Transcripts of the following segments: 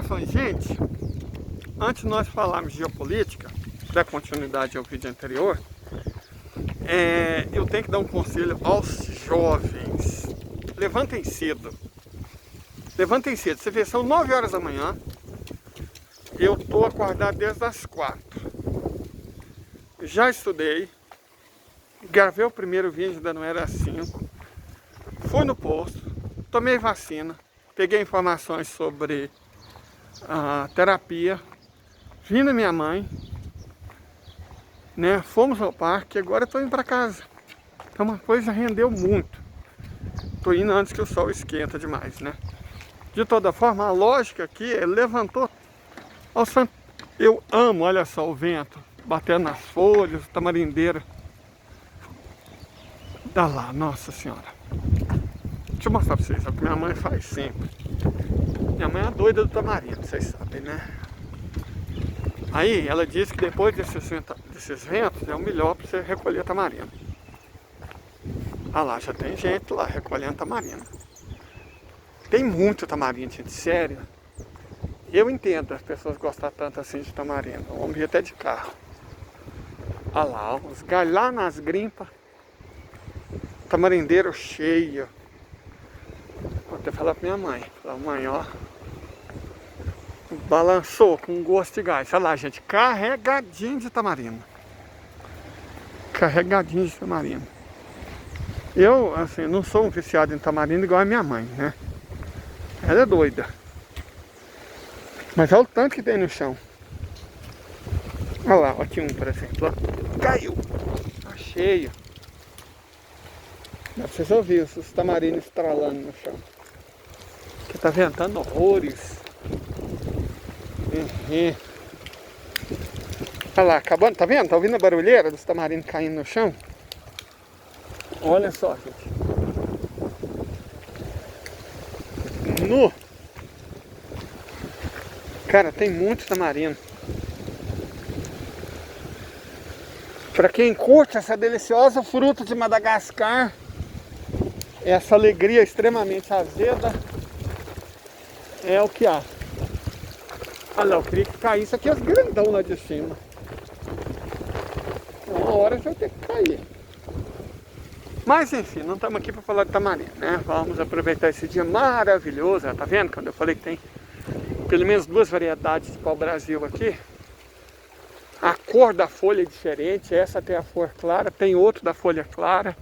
Gente, antes de nós falarmos de geopolítica, dar continuidade ao vídeo anterior, eu tenho que dar um conselho aos jovens. Levantem cedo. Levantem cedo. Você vê, são 9 horas da manhã. Eu estou acordado desde as 4. Já estudei. Gravei o primeiro vídeo, ainda não era 5. Fui no posto. Tomei vacina. Peguei informações sobre a terapia. Vim da minha mãe. Né? Fomos ao parque. Agora estou indo para casa. Então uma coisa rendeu muito. Estou indo antes que o sol esquenta demais, né? De toda forma, a lógica aqui é levantou. Eu amo, olha só, o vento batendo nas folhas, tamarindeira. Dá lá, nossa senhora. Deixa eu mostrar pra vocês, é o que minha mãe faz sempre. Minha mãe é a doida do tamarindo, vocês sabem, né? Aí ela diz que depois desses ventos é o melhor para você recolher tamarindo. Ah lá, já tem gente lá recolhendo tamarindo. Tem muito tamarindo, gente, sério. Eu entendo as pessoas gostar tanto assim de tamarindo. Vamos vir até de carro. Ah lá, os galhos lá nas grimpas. Tamarindeiro cheio. Vou até falar pra minha mãe. Falar, mãe, ó. Balançou com gosto de gás. Olha lá, gente, carregadinho de tamarindo. Carregadinho de tamarindo. Eu, assim, não sou um viciado em tamarindo igual a minha mãe, né? Ela é doida. Mas olha o tanto que tem no chão. Olha lá, aqui um, por exemplo. Ó. Caiu. Tá cheio. Dá pra vocês ouvirem os tamarindos estralando no chão. Aqui tá ventando horrores. Olha lá, acabando, tá vendo? Tá ouvindo a barulheira dos tamarindos caindo no chão? Olha só, gente. No! Cara, tem muito tamarindo. Para quem curte essa deliciosa fruta de Madagascar, essa alegria extremamente azeda, é o que há. Olha lá, eu queria que caísse aqui os grandão lá de cima. Uma hora vai ter que cair. Mas enfim, não estamos aqui para falar de tamarindo, né? Vamos aproveitar esse dia maravilhoso. Tá vendo? Quando eu falei que tem pelo menos 2 variedades de pau-brasil aqui. A cor da folha é diferente. Essa tem a cor clara, tem outro da folha clara.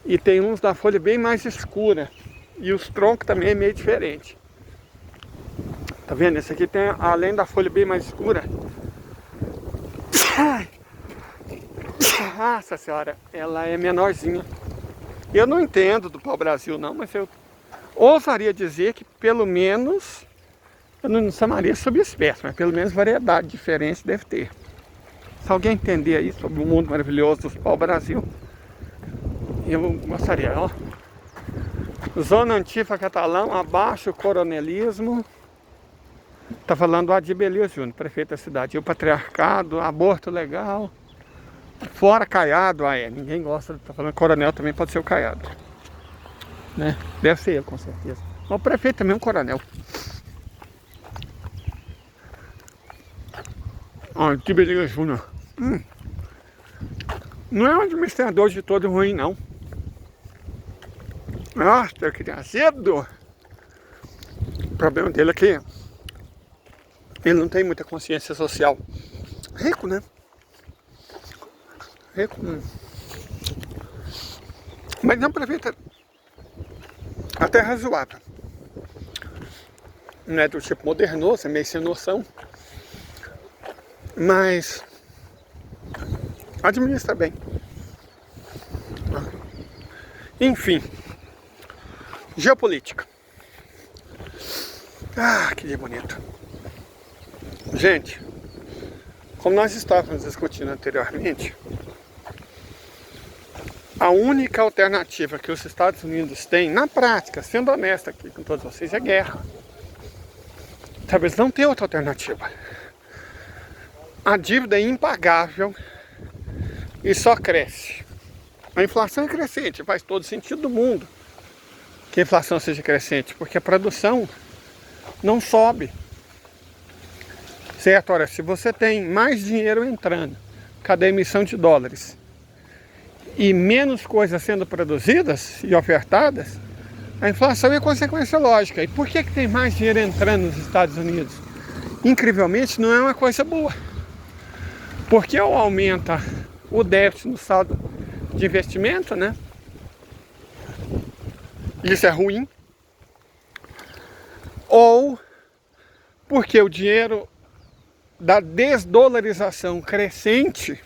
E tem uns da folha bem mais escura. E os troncos também é meio diferente. Tá vendo? Esse aqui tem, além da folha bem mais escura. Nossa senhora, ela é menorzinha. Eu não entendo do pau-brasil não, mas eu ousaria dizer que pelo menos, eu não chamaria subespécie, mas pelo menos variedade diferente deve ter. Se alguém entender aí sobre o mundo maravilhoso dos pau-brasil, eu gostaria, ó. Zona Antifa Catalão, abaixo o coronelismo. Tá falando do Adib Elias Júnior, prefeito da cidade. E o patriarcado, aborto legal. Fora Caiado, ninguém gosta, tá falando coronel também pode ser o Caiado. Né? Deve ser ele, com certeza. O prefeito também é um coronel. Ó, Adib Elias Júnior. Não é um administrador de todo ruim, não. Nossa, eu queria azedo. O problema dele é que ele não tem muita consciência social. Rico, né? Rico. Mas não, prefeito, até razoável. Não é do tipo modernoso, é meio sem noção. Mas administra bem. Enfim. Geopolítica. Ah, que dia bonito. Gente, como nós estávamos discutindo anteriormente, a única alternativa que os Estados Unidos têm, na prática, sendo honesto aqui com todos vocês, é guerra. Talvez não tenha outra alternativa. A dívida é impagável e só cresce. A inflação é crescente, faz todo sentido do mundo que a inflação seja crescente, porque a produção não sobe. certo? Ora, se você tem mais dinheiro entrando, cada emissão de dólares, e menos coisas sendo produzidas e ofertadas, a inflação é consequência lógica. E por que tem mais dinheiro entrando nos Estados Unidos? Incrivelmente, não é uma coisa boa. Porque ou aumenta o déficit no saldo de investimento, né? Isso é ruim. Ou porque o dinheiro da desdolarização crescente,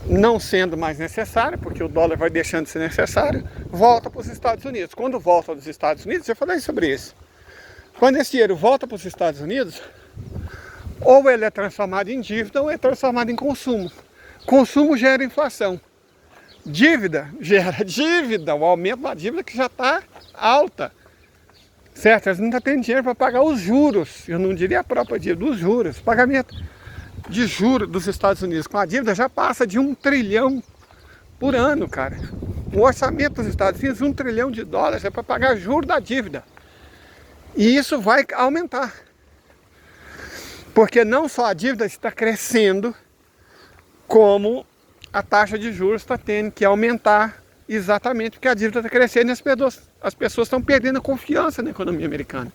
não sendo mais necessário, porque o dólar vai deixando de ser necessário, volta para os Estados Unidos. Quando volta dos Estados Unidos, eu falei sobre isso. Quando esse dinheiro volta para os Estados Unidos, ou ele é transformado em dívida ou é transformado em consumo. Consumo gera inflação. Dívida gera dívida, o aumento da dívida que já está alta. Certo? Eles não estão tendo dinheiro para pagar os juros. Eu não diria a própria dívida, os juros. O pagamento de juros dos Estados Unidos com a dívida já passa de 1 trilhão por ano, cara. O orçamento dos Estados Unidos, 1 trilhão de dólares é para pagar juros da dívida. E isso vai aumentar. Porque não só a dívida está crescendo, como a taxa de juros está tendo que aumentar exatamente porque a dívida está crescendo e as pessoas estão perdendo confiança na economia americana.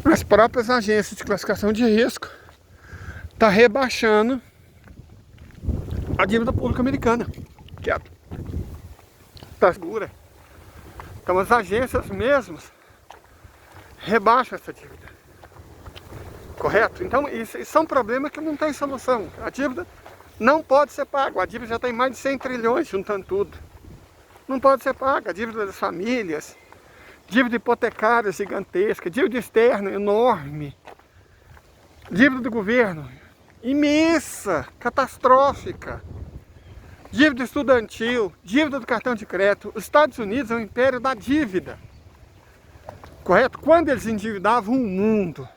As próprias agências de classificação de risco estão rebaixando a dívida pública americana. Quieto. Está segura. Então as agências mesmas rebaixam essa dívida. Correto? Então isso são problemas que não tem solução. A dívida não pode ser paga. A dívida já tem mais de 100 trilhões juntando tudo. Não pode ser paga. A dívida das famílias, dívida hipotecária gigantesca, dívida externa enorme, dívida do governo imensa, catastrófica, dívida estudantil, dívida do cartão de crédito. Os Estados Unidos é o império da dívida. Correto? Quando eles endividavam o mundo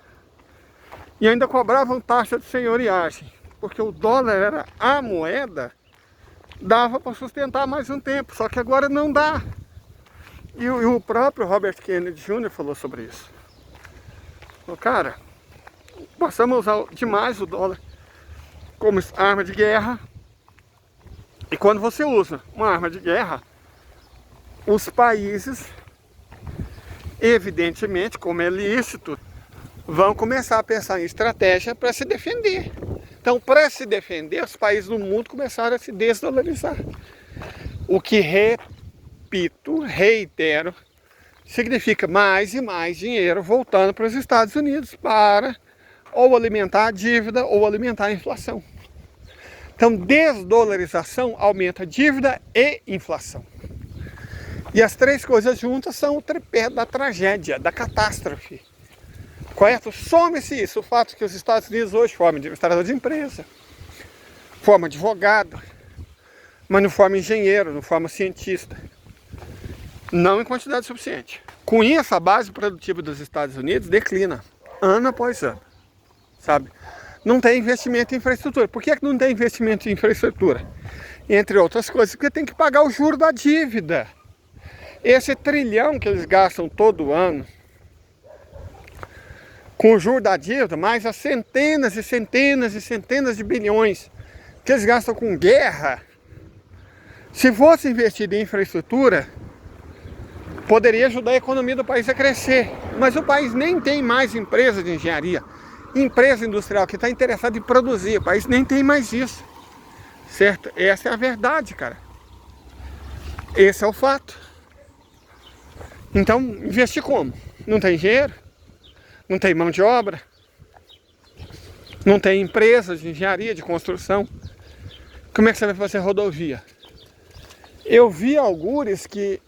e ainda cobravam taxa de senhoriagem, porque o dólar era a moeda, dava para sustentar mais um tempo, só que agora não dá. E o próprio Robert Kennedy Jr. falou sobre isso. Falou, cara, passamos a usar demais o dólar como arma de guerra, e quando você usa uma arma de guerra, os países, evidentemente, como é lícito, vão começar a pensar em estratégia para se defender. Então, para se defender, os países do mundo começaram a se desdolarizar. O que, repito, reitero, significa mais e mais dinheiro voltando para os Estados Unidos para ou alimentar a dívida ou alimentar a inflação. Então, desdolarização aumenta a dívida e inflação. E as três coisas juntas são o tripé da tragédia, da catástrofe. Correto? Some-se isso, o fato que os Estados Unidos hoje formam administrador de empresa, formam advogado, mas não formam engenheiro, não formam cientista. Não em quantidade suficiente. Com isso, a base produtiva dos Estados Unidos declina, ano após ano. Sabe? Não tem investimento em infraestrutura. Por que não tem investimento em infraestrutura? Entre outras coisas, porque tem que pagar o juro da dívida. Esse trilhão que eles gastam todo ano com o juros da dívida, mais as centenas e centenas e centenas de bilhões que eles gastam com guerra, se fosse investido em infraestrutura, poderia ajudar a economia do país a crescer. Mas o país nem tem mais empresa de engenharia, empresa industrial que está interessada em produzir. O país nem tem mais isso. Certo? Essa é a verdade, cara. Esse é o fato. Então, investir como? Não tem dinheiro? Não tem mão de obra, não tem empresas de engenharia, de construção. Como é que você vai fazer rodovia? Eu vi algures que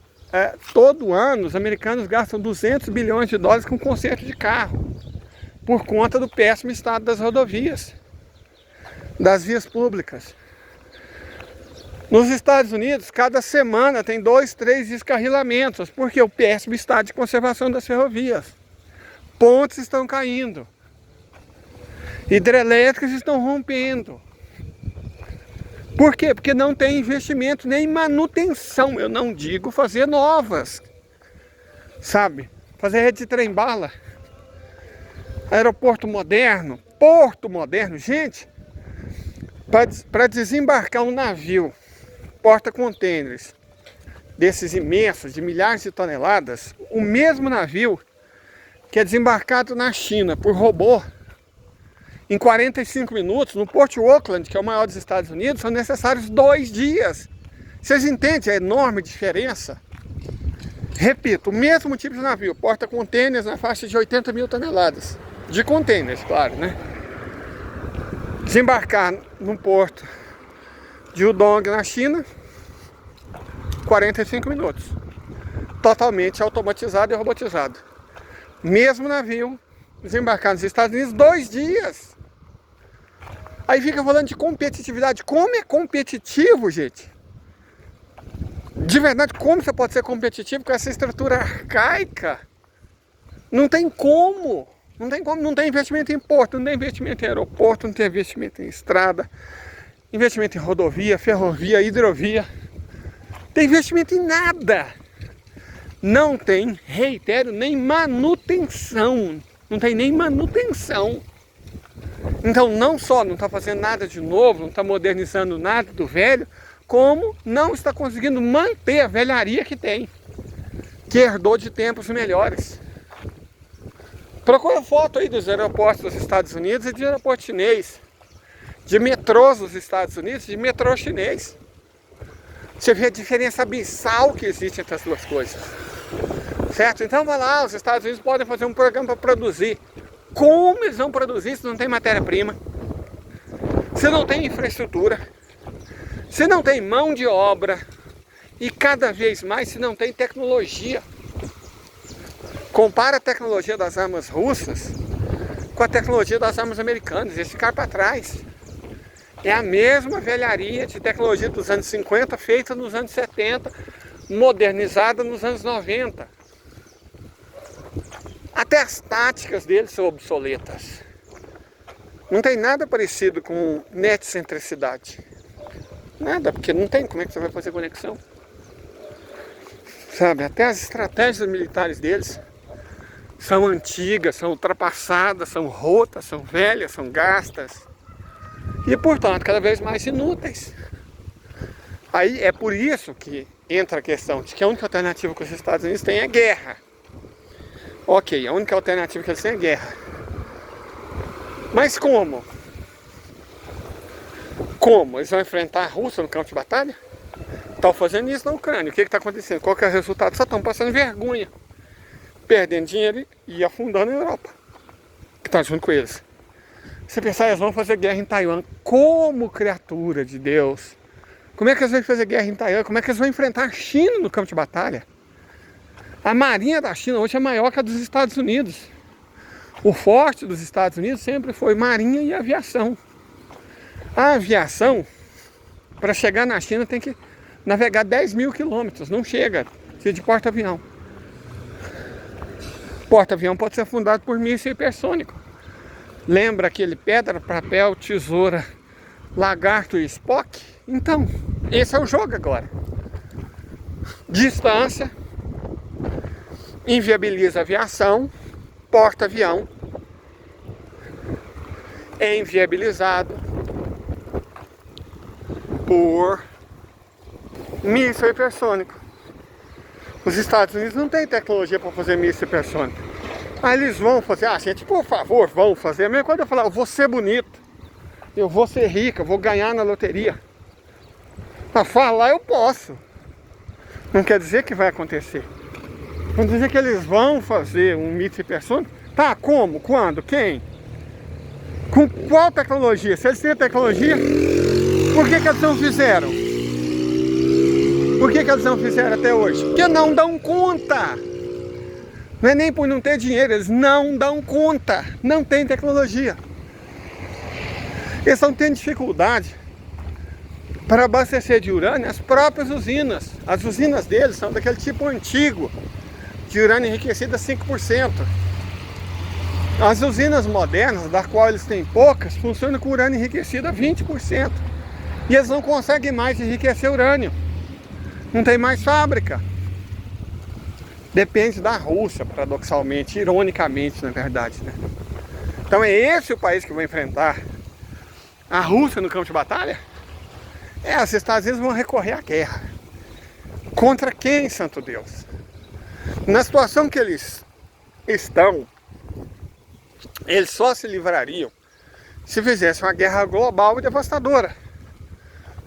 todo ano os americanos gastam 200 bilhões de dólares com conserto de carro, por conta do péssimo estado das rodovias, das vias públicas. Nos Estados Unidos, cada semana tem 2, 3 descarrilamentos, porque o péssimo estado de conservação das ferrovias. Pontes estão caindo, hidrelétricas estão rompendo. Por quê? Porque não tem investimento nem manutenção. Eu não digo fazer novas, sabe? Fazer rede de trem-bala. Aeroporto moderno, porto moderno, gente, para desembarcar um navio porta-contêineres desses imensos, de milhares de toneladas, o mesmo navio que é desembarcado na China por robô, em 45 minutos, no Port Oakland, que é o maior dos Estados Unidos, são necessários 2 dias. Vocês entendem a enorme diferença? Repito, o mesmo tipo de navio, porta-contêineres na faixa de 80 mil toneladas. De contêineres, claro, né? Desembarcar no porto de Hudong, na China, 45 minutos. Totalmente automatizado e robotizado. Mesmo navio, desembarcar nos Estados Unidos, 2 dias. Aí fica falando de competitividade. Como é competitivo, gente? De verdade, como você pode ser competitivo com essa estrutura arcaica? Não tem como. Não tem como. Não tem investimento em porto, não tem investimento em aeroporto, não tem investimento em estrada, investimento em rodovia, ferrovia, hidrovia. Não tem investimento em nada. Não tem, reitero, nem manutenção. Não tem nem manutenção. Então não só não está fazendo nada de novo, não está modernizando nada do velho, como não está conseguindo manter a velharia que tem, que herdou de tempos melhores. Procura foto aí dos aeroportos dos Estados Unidos e de aeroporto chinês, de metrôs dos Estados Unidos e de metrô chinês. Você vê a diferença abissal que existe entre as duas coisas. Certo? Então vai lá, os Estados Unidos podem fazer um programa para produzir. Como eles vão produzir se não tem matéria-prima? Se não tem infraestrutura? Se não tem mão de obra? E cada vez mais se não tem tecnologia? Compara a tecnologia das armas russas com a tecnologia das armas americanas. Eles ficaram para trás. É a mesma velharia de tecnologia dos anos 50, feita nos anos 70, modernizada nos anos 90. Até as táticas deles são obsoletas. Não tem nada parecido com netcentricidade. Nada, porque não tem como é que você vai fazer conexão. Sabe, até as estratégias militares deles são antigas, são ultrapassadas, são rotas, são velhas, são gastas. E, portanto, cada vez mais inúteis. Aí é por isso que entra a questão de que a única alternativa que os Estados Unidos têm é guerra. Ok, a única alternativa que eles têm é guerra. Mas como? Como? Eles vão enfrentar a Rússia no campo de batalha? Estão fazendo isso na Ucrânia. O que está acontecendo? Qual que é o resultado? Só estão passando vergonha. Perdendo dinheiro e afundando a Europa, que está junto com eles. Se pensar, eles vão fazer guerra em Taiwan. Como criatura de Deus? Como é que eles vão fazer guerra em Taiwan? Como é que eles vão enfrentar a China no campo de batalha? A marinha da China hoje é maior que a dos Estados Unidos. O forte dos Estados Unidos sempre foi marinha e aviação. A aviação, para chegar na China, tem que navegar 10 mil quilômetros. Não chega, precisa de porta-avião. Porta-avião pode ser afundado por míssil hipersônico. Lembra aquele pedra, papel, tesoura, lagarto e Spock? Então, esse é o jogo agora. Distância inviabiliza a aviação, porta-avião é inviabilizado por míssil hipersônico. Os Estados Unidos não têm tecnologia para fazer míssil hipersônico. Aí eles vão fazer, gente, por favor, vão fazer. A mesma coisa eu falar, eu vou ser bonito, eu vou ser rica, eu vou ganhar na loteria. Para falar eu posso. Não quer dizer que vai acontecer. Não quer dizer que eles vão fazer um míssil hipersônico. Tá, como? Quando? Quem? Com qual tecnologia? Se eles têm a tecnologia, por que eles não fizeram? Por que eles não fizeram até hoje? Porque não dão conta. Não é nem por não ter dinheiro, eles não dão conta. Não tem tecnologia. Eles estão tendo dificuldade para abastecer de urânio as próprias usinas. As usinas deles são daquele tipo antigo, de urânio enriquecido a 5%. As usinas modernas, das quais eles têm poucas, funcionam com urânio enriquecido a 20%. E eles não conseguem mais enriquecer urânio. Não tem mais fábrica. Depende da Rússia, paradoxalmente, ironicamente, na verdade, né? Então é esse o país que vai enfrentar a Rússia no campo de batalha? Os Estados Unidos vão recorrer à guerra. Contra quem, santo Deus? Na situação que eles estão, eles só se livrariam se fizessem uma guerra global e devastadora,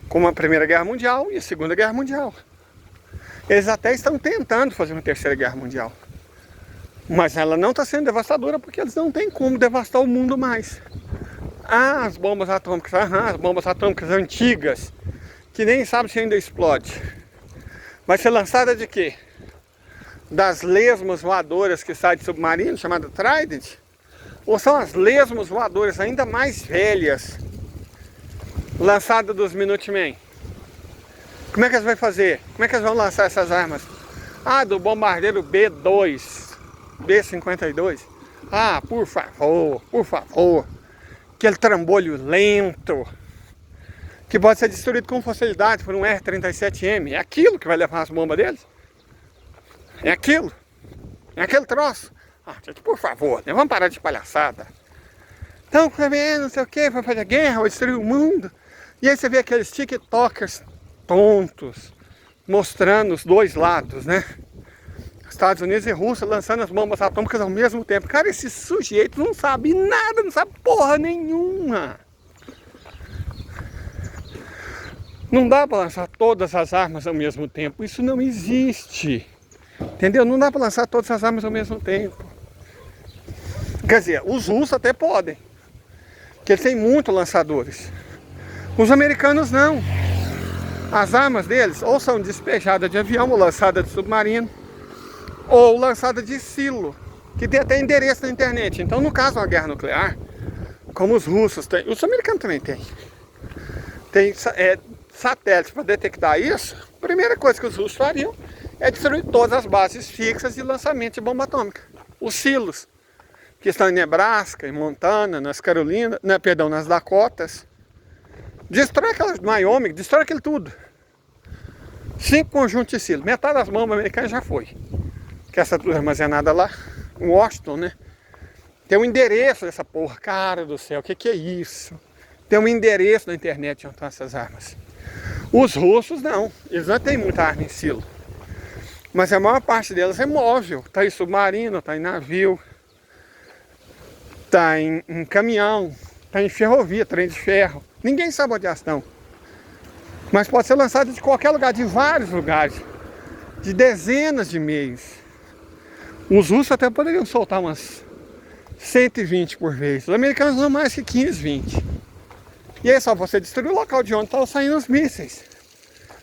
como a Primeira Guerra Mundial e a Segunda Guerra Mundial. Eles até estão tentando fazer uma Terceira Guerra Mundial, mas ela não está sendo devastadora porque eles não têm como devastar o mundo mais. As bombas atômicas, as bombas atômicas antigas, que nem sabe se ainda explode, vai ser lançada de quê? Das lesmas voadoras que saem de submarino, chamada Trident? Ou são as lesmas voadoras ainda mais velhas, lançadas dos Minutemen? Como é que eles vão fazer? Como é que eles vão lançar essas armas? Do bombardeiro B-2, B-52. Por favor. Aquele trambolho lento, que pode ser destruído com facilidade por um R-37M. É aquilo que vai levar as bombas deles? É aquilo? É aquele troço? Gente, por favor, né? Vamos parar de palhaçada. Então, não sei o que, vai fazer guerra, vai destruir o mundo. E aí você vê aqueles tiktokers tontos, mostrando os dois lados, né? Estados Unidos e Rússia lançando as bombas atômicas ao mesmo tempo. Cara, esses sujeitos não sabem nada, não sabem porra nenhuma. Não dá para lançar todas as armas ao mesmo tempo, isso não existe. Entendeu? Não dá para lançar todas as armas ao mesmo tempo. Quer dizer, os russos até podem, porque eles têm muitos lançadores. Os americanos não. As armas deles ou são despejadas de avião, ou lançadas de submarino, ou lançadas de silo, que tem até endereço na internet. Então, no caso de uma guerra nuclear, como os russos têm, os americanos também têm, tem satélites para detectar isso. A primeira coisa que os russos fariam é destruir todas as bases fixas de lançamento de bomba atômica. Os silos, que estão em Nebraska, em Montana, nas Carolinas, nas Dakotas. Destrói aquelas Wyoming, destrói aquilo tudo. 5 conjuntos de silos. Metade das bombas americanas já foi. Que essa tudo armazenada lá, em Washington, né? Tem um endereço dessa porra. Cara do céu, o que é isso? Tem um endereço na internet onde estão essas armas. Os russos não. Eles não têm muita arma em silo. Mas a maior parte delas é móvel. Está em submarino, está em navio, está em caminhão, está em ferrovia, trem de ferro. Ninguém sabe onde elas estão. Mas pode ser lançada de qualquer lugar, de vários lugares, de dezenas de meios. Os russos até poderiam soltar umas 120 por vez. Os americanos não mais que 15, 20. E aí só você destruir o local de onde estão saindo os mísseis.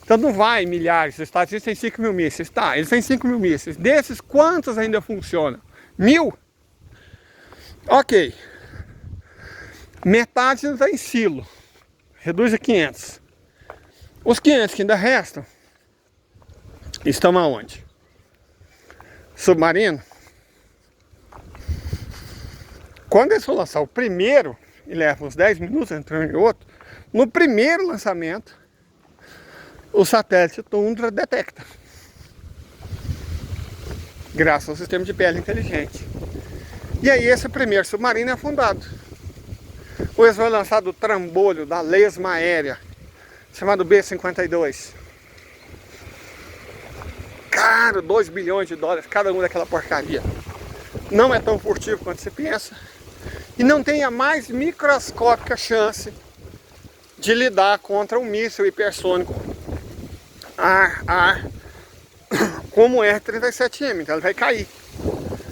Então não vai milhares. Os Estados Unidos têm 5 mil mísseis. Tá, eles têm 5 mil mísseis. Desses, quantos ainda funcionam? 1000? Ok. Metade não está em silo. Reduz a 500. Os 500 que ainda restam estão aonde? Submarino. Quando eles for lançar o primeiro, e leva uns 10 minutos entrando em outro, no primeiro lançamento, o satélite Tundra detecta. Graças ao sistema de pele inteligente. E aí esse primeiro submarino é afundado. Ou eles vão lançar do trambolho, da lesma aérea, chamado B-52. Cara, 2 bilhões de dólares cada um daquela porcaria. Não é tão furtivo quanto se pensa. E não tem a mais microscópica chance de lidar contra um míssil hipersônico ar-ar como o R-37M. Então ele vai cair.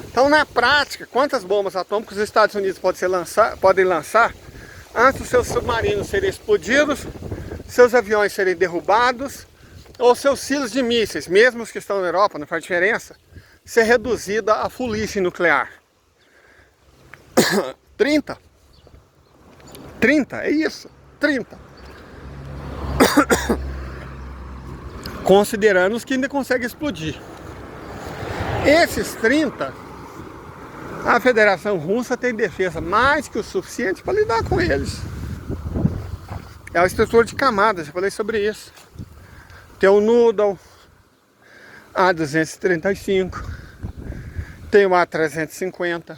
Então na prática, quantas bombas atômicas os Estados Unidos podem lançar antes dos seus submarinos serem explodidos, seus aviões serem derrubados, ou seus silos de mísseis, mesmo os que estão na Europa, não faz diferença, ser reduzida a fulice nuclear? 30? 30, é isso, 30. Considerando os que ainda conseguem explodir. Esses 30, a Federação Russa tem defesa mais que o suficiente para lidar com eles. É uma estrutura de camadas, já falei sobre isso. Tem o Noodle, A235, tem o A350,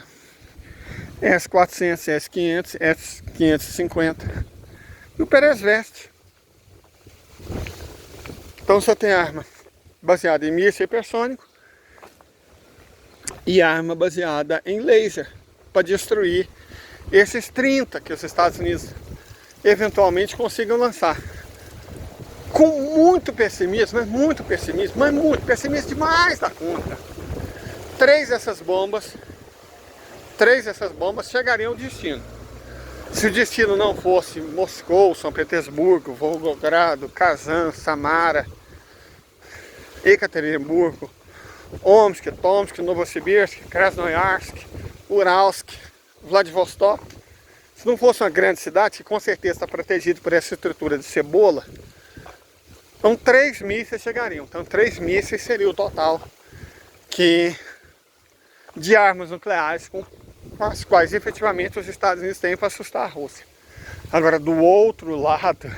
S-400, S-500, S-550 e o Peresveste. Então você tem arma baseada em míssil hipersônico e arma baseada em laser para destruir esses 30 que os Estados Unidos eventualmente consigam lançar. Com muito pessimismo, mas muito pessimismo demais da conta. Três dessas bombas chegariam ao destino. Se o destino não fosse Moscou, São Petersburgo, Volgogrado, Kazan, Samara, Ekaterimburgo, Omsk, Tomsk, Novosibirsk, Krasnoyarsk, Uralsk, Vladivostok. Se não fosse uma grande cidade, que com certeza está protegida por essa estrutura de cebola, então 3 mísseis chegariam. Então 3 mísseis seria o total de armas nucleares com as quais efetivamente os Estados Unidos têm para assustar a Rússia. Agora do outro lado,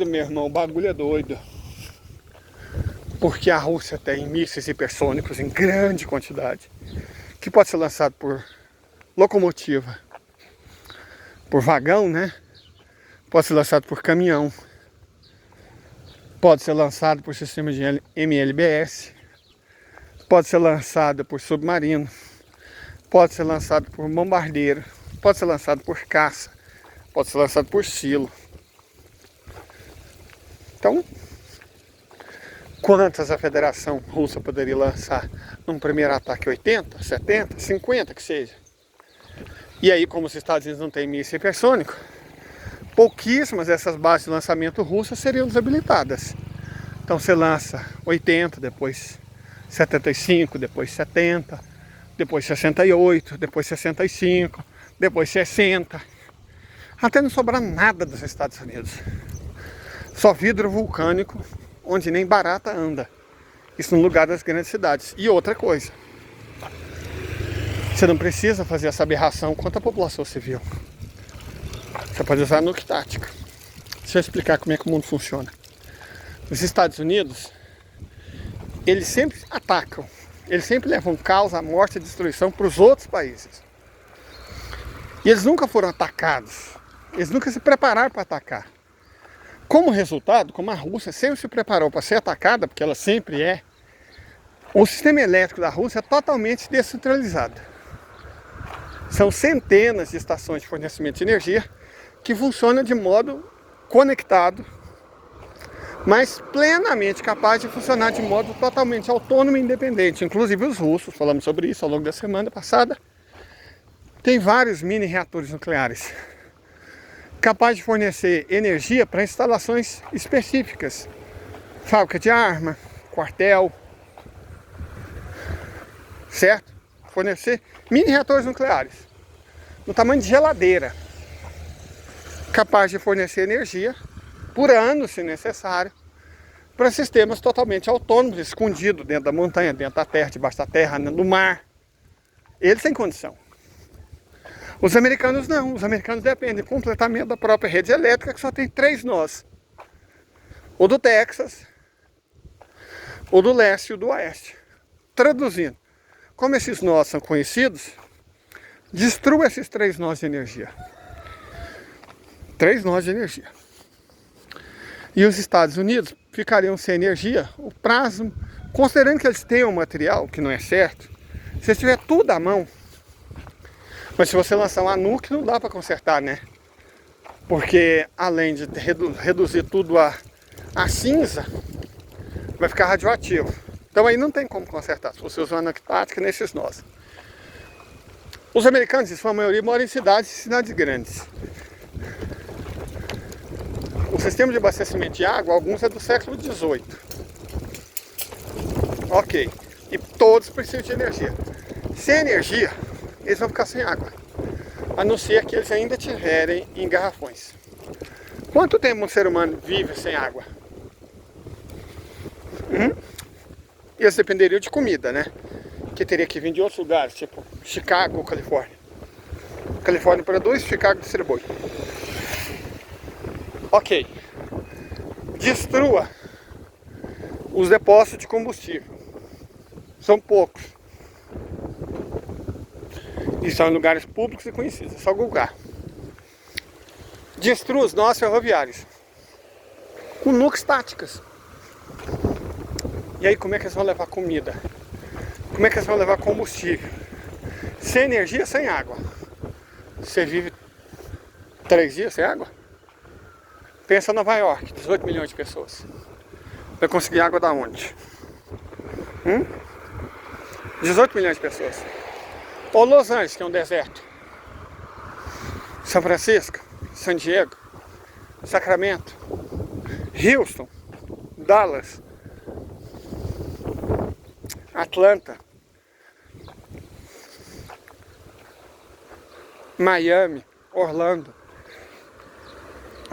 meu irmão, o bagulho é doido. Porque a Rússia tem mísseis hipersônicos em grande quantidade, que pode ser lançado por locomotiva, por vagão, né? Pode ser lançado por caminhão, pode ser lançado por sistema de MLBS, pode ser lançado por submarino, pode ser lançado por bombardeiro, pode ser lançado por caça, pode ser lançado por silo. Então, quantas a Federação Russa poderia lançar num primeiro ataque? 80, 70, 50 que seja. E aí, como os Estados Unidos não têm míssil hipersônico, pouquíssimas dessas bases de lançamento russas seriam desabilitadas. Então você lança 80, depois 75, depois 70, depois 68, depois 65, depois 60, até não sobrar nada dos Estados Unidos. Só vidro vulcânico, onde nem barata anda. Isso no lugar das grandes cidades. E outra coisa, você não precisa fazer essa aberração contra a população civil. Você pode usar nuke tática. Deixa eu explicar como é que o mundo funciona. Os Estados Unidos, eles sempre atacam. Eles sempre levam caos, a morte e a destruição para os outros países. E eles nunca foram atacados. Eles nunca se prepararam para atacar. Como resultado, como a Rússia sempre se preparou para ser atacada, porque ela sempre é, o sistema elétrico da Rússia é totalmente descentralizado. São centenas de estações de fornecimento de energia que funcionam de modo conectado, mas plenamente capaz de funcionar de modo totalmente autônomo e independente. Inclusive os russos, falamos sobre isso ao longo da semana passada, tem vários mini reatores nucleares capazes de fornecer energia para instalações específicas, fábrica de arma, quartel, certo? Fornecer mini reatores nucleares no tamanho de geladeira, capaz de fornecer energia por ano, se necessário, para sistemas totalmente autônomos, escondidos dentro da montanha, dentro da terra, debaixo da terra, no mar. Eles têm condição. Os americanos não. Os americanos dependem completamente da própria rede elétrica, que só tem 3 nós. O do Texas, o do leste e o do oeste. Traduzindo, como esses nós são conhecidos, destrua esses 3 nós de energia. 3 nós de energia. E os Estados Unidos ficariam sem energia o prazo, considerando que eles tenham material, que não é certo, se eles tiver tudo à mão. Mas se você lançar uma nuke, não dá para consertar, né? Porque além de reduzir tudo a cinza, vai ficar radioativo. Então aí não tem como consertar, se você usar uma nuke tática nesses nós. Os americanos, em sua maioria, moram em cidades grandes. O sistema de abastecimento de água, alguns é do século XVIII. Ok. E todos precisam de energia. Sem energia, eles vão ficar sem água. A não ser que eles ainda tiverem em garrafões. Quanto tempo um ser humano vive sem água? E eles dependeriam de comida, né? Que teria que vir de outros lugares, tipo Chicago ou Califórnia. Califórnia produz, Chicago distribui. Ok. Destrua os depósitos de combustível. São poucos. E são em lugares públicos e conhecidos, é só googar. Destrua os nós ferroviários com nucas táticas. E aí como é que eles vão levar comida? Como é que eles vão levar combustível? Sem energia, sem água. Você vive 3 dias sem água? Pensa em Nova York, 18 milhões de pessoas. Vai conseguir água da onde? 18 milhões de pessoas. Ou Los Angeles, que é um deserto. São Francisco, San Diego, Sacramento, Houston, Dallas, Atlanta, Miami, Orlando,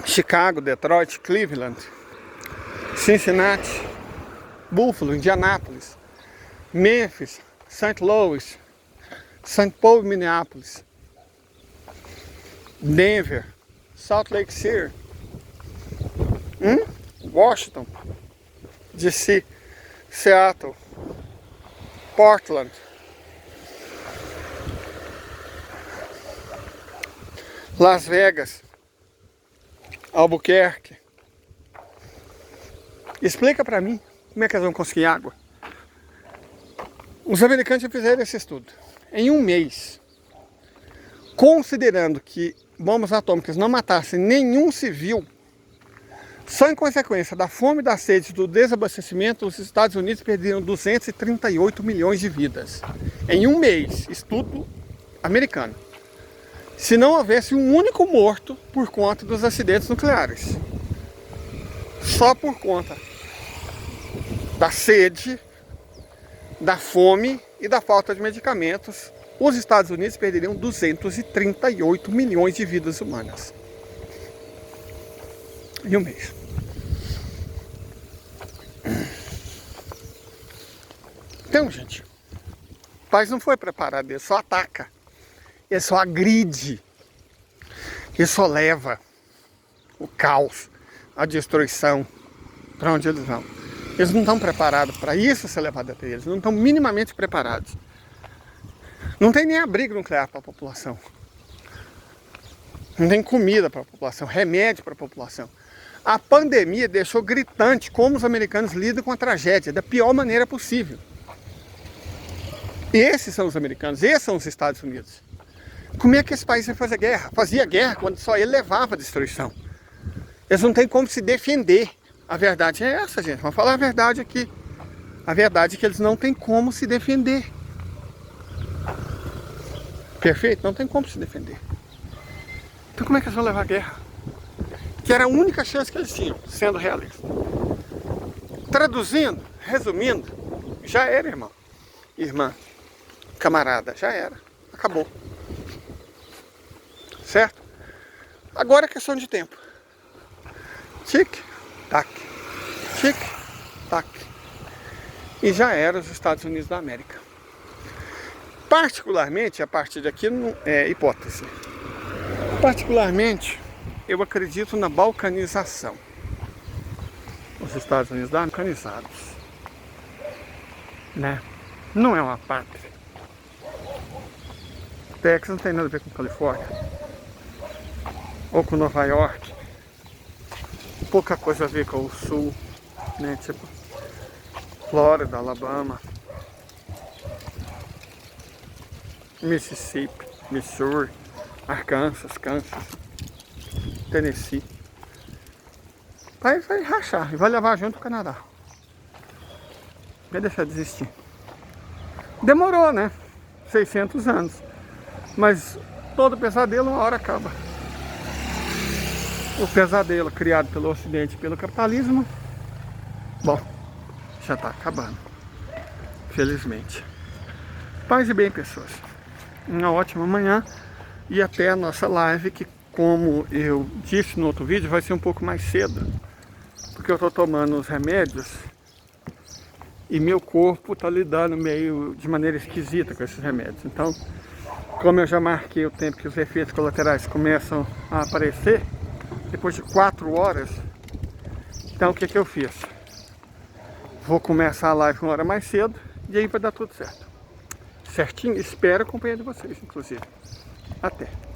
Chicago, Detroit, Cleveland, Cincinnati, Buffalo, Indianápolis, Memphis, St. Louis, St. Paul, Minneapolis, Denver, Salt Lake City, Washington, DC, Seattle, Portland, Las Vegas, Albuquerque. Explica pra mim como é que eles vão conseguir água. Os americanos já fizeram esse estudo. Em um mês, considerando que bombas atômicas não matassem nenhum civil, só em consequência da fome, da sede e do desabastecimento, os Estados Unidos perderam 238 milhões de vidas. Em um mês, estudo americano. Se não houvesse um único morto por conta dos acidentes nucleares. Só por conta da sede, da fome e da falta de medicamentos, os Estados Unidos perderiam 238 milhões de vidas humanas. Em um mês. Então, gente, o país não foi preparado, ele só ataca, ele só agride, ele só leva o caos, a destruição para onde eles vão. Eles não estão preparados para isso ser levado até eles, não estão minimamente preparados. Não tem nem abrigo nuclear para a população. Não tem comida para a população, remédio para a população. A pandemia deixou gritante como os americanos lidam com a tragédia, da pior maneira possível. Esses são os americanos, esses são os Estados Unidos. Como é que esse país vai fazer guerra? Fazia guerra quando só ele levava a destruição. Eles não têm como se defender. A verdade é essa, gente. Vamos falar a verdade aqui. A verdade é que eles não têm como se defender. Perfeito? Não tem como se defender. Então como é que eles vão levar a guerra? Que era a única chance que eles tinham, sendo realistas. Traduzindo, resumindo, já era, irmão. Irmã, camarada, já era. Acabou. Certo? Agora é questão de tempo. Tic, tac. Tic, tac. E já era os Estados Unidos da América. Particularmente, a partir daqui é hipótese. Particularmente, eu acredito na balcanização. Os Estados Unidos da balcanizados. Né? Não é uma pátria. Texas não tem nada a ver com Califórnia. Ou com Nova York. Pouca coisa a ver com o sul. Né? Tipo, Flórida, Alabama. Mississippi, Missouri, Arkansas, Kansas, Tennessee. Vai rachar e vai levar junto o Canadá. Vai deixar de existir. Demorou, né? 600 anos. Mas todo pesadelo uma hora acaba. O pesadelo criado pelo Ocidente e pelo capitalismo, bom, já está acabando. Felizmente. Paz e bem, pessoas. Uma ótima manhã e até a nossa live, que, como eu disse no outro vídeo, vai ser um pouco mais cedo, porque eu estou tomando os remédios e meu corpo está lidando meio de maneira esquisita com esses remédios. Então, como eu já marquei o tempo que os efeitos colaterais começam a aparecer, depois de 4 horas, então o que eu fiz? Vou começar a live uma hora mais cedo e aí vai dar tudo certo. certinho? Espero acompanhar de vocês, inclusive. Até!